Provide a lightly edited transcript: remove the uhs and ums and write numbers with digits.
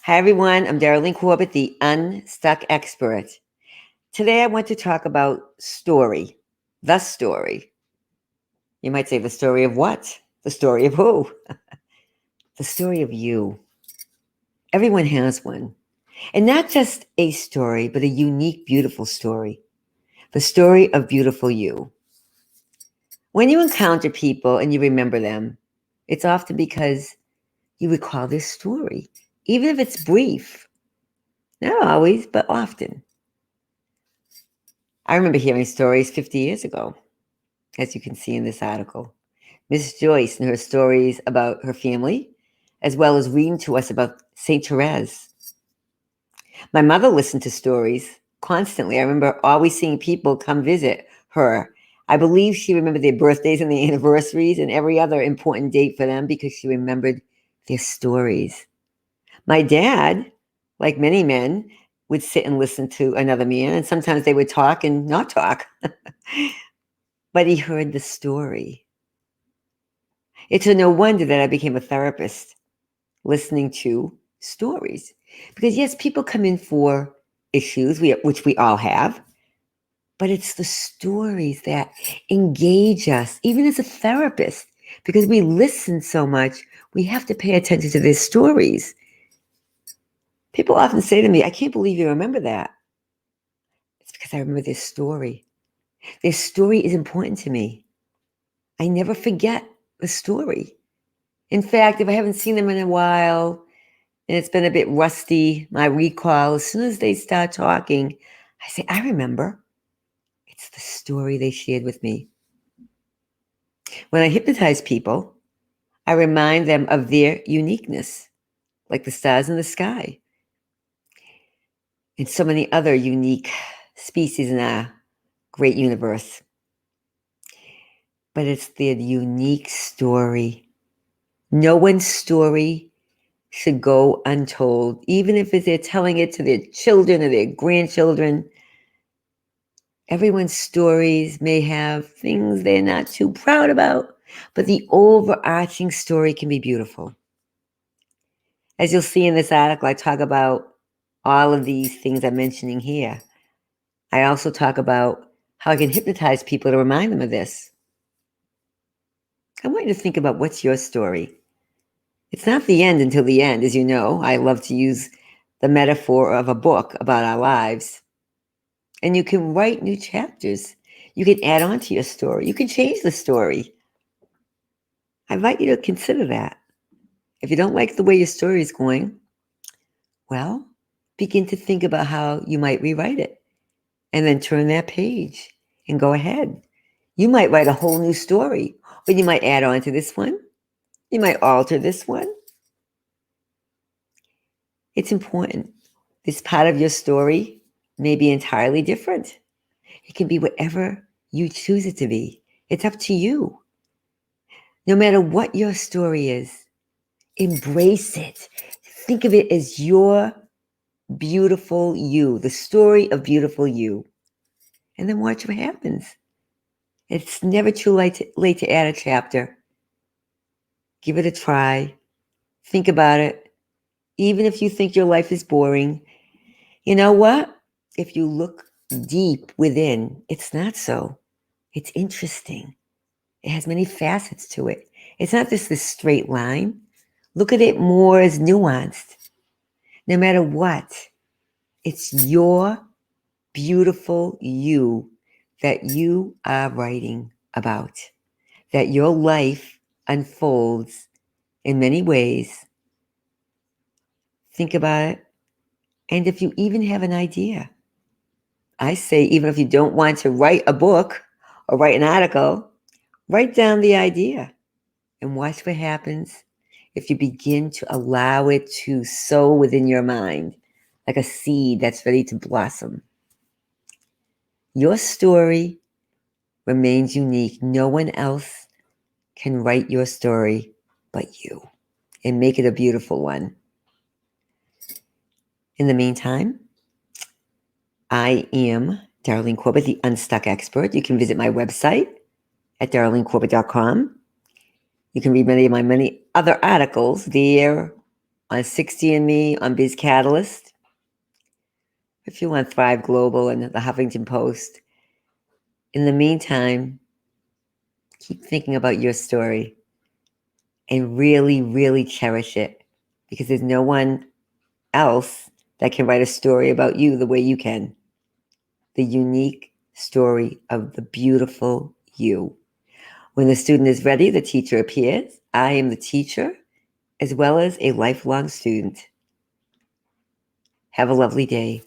Hi, everyone. I'm Darlene Corbett, the UnStuck expert. Today, I want to talk about story, the story. You might say the story of what? The story of who? The story of you. Everyone has one. And not just a story, but a unique, beautiful story. The story of beautiful you. When you encounter people and you remember them, it's often because you recall their story, even if it's brief. Not always, but often. I remember hearing stories 50 years ago, as you can see in this article. Miss Joyce and her stories about her family, as well as reading to us about St. Therese. My mother listened to stories constantly. I remember always seeing people come visit her. I believe she remembered their birthdays and their anniversaries and every other important date for them because she remembered their stories. My dad, like many men, would sit and listen to another man, and sometimes they would talk and not talk. But he heard the story. It's no wonder that I became a therapist, listening to stories. Because yes, people come in for issues, which we all have, but it's the stories that engage us, even as a therapist, because we listen so much, we have to pay attention to their stories. People often say to me, I can't believe you remember that. It's because I remember their story. Their story is important to me. I never forget the story. In fact, if I haven't seen them in a while and it's been a bit rusty, my recall, as soon as they start talking, I say, I remember. It's the story they shared with me. When I hypnotize people, I remind them of their uniqueness, like the stars in the sky, and so many other unique species in our great universe. But it's their unique story. No one's story should go untold, even if they're telling it to their children or their grandchildren. Everyone's stories may have things they're not too proud about, but the overarching story can be beautiful. As you'll see in this article, I talk about all of these things I'm mentioning here. I also talk about how I can hypnotize people to remind them of this. I want you to think about what's your story. It's not the end until the end, as you know. I love to use the metaphor of a book about our lives. And you can write new chapters. You can add on to your story. You can change the story. I invite you to consider that. If you don't like the way your story is going, well, begin to think about how you might rewrite it and then turn that page and go ahead. You might write a whole new story, or you might add on to this one. You might alter this one. It's important. This part of your story may be entirely different. It can be whatever you choose it to be. It's up to you. No matter what your story is, embrace it. Think of it as your beautiful you, the story of beautiful you. And then watch what happens. It's never too late to add a chapter. Give it a try. Think about it. Even if you think your life is boring, you know what? If you look deep within, it's not so. It's interesting. It has many facets to it. It's not just this straight line. Look at it more as nuanced. No matter what, it's your beautiful you that you are writing about, that your life unfolds in many ways. Think about it. And if you even have an idea, I say, even if you don't want to write a book or write an article, write down the idea and watch what happens if you begin to allow it to sow within your mind like a seed that's ready to blossom. Your story remains unique. No one else can write your story but you and make it a beautiful one. In the meantime, I am Darlene Corbett, the UnStuck expert. You can visit my website at darlenecorbett.com. You can read many of my many other articles there on 60andMe, on Biz Catalyst, if you want Thrive Global and the Huffington Post. In the meantime, keep thinking about your story and really, really cherish it, because there's no one else that can write a story about you the way you can. The unique story of the beautiful you. When the student is ready, the teacher appears. I am the teacher as well as a lifelong student. Have a lovely day.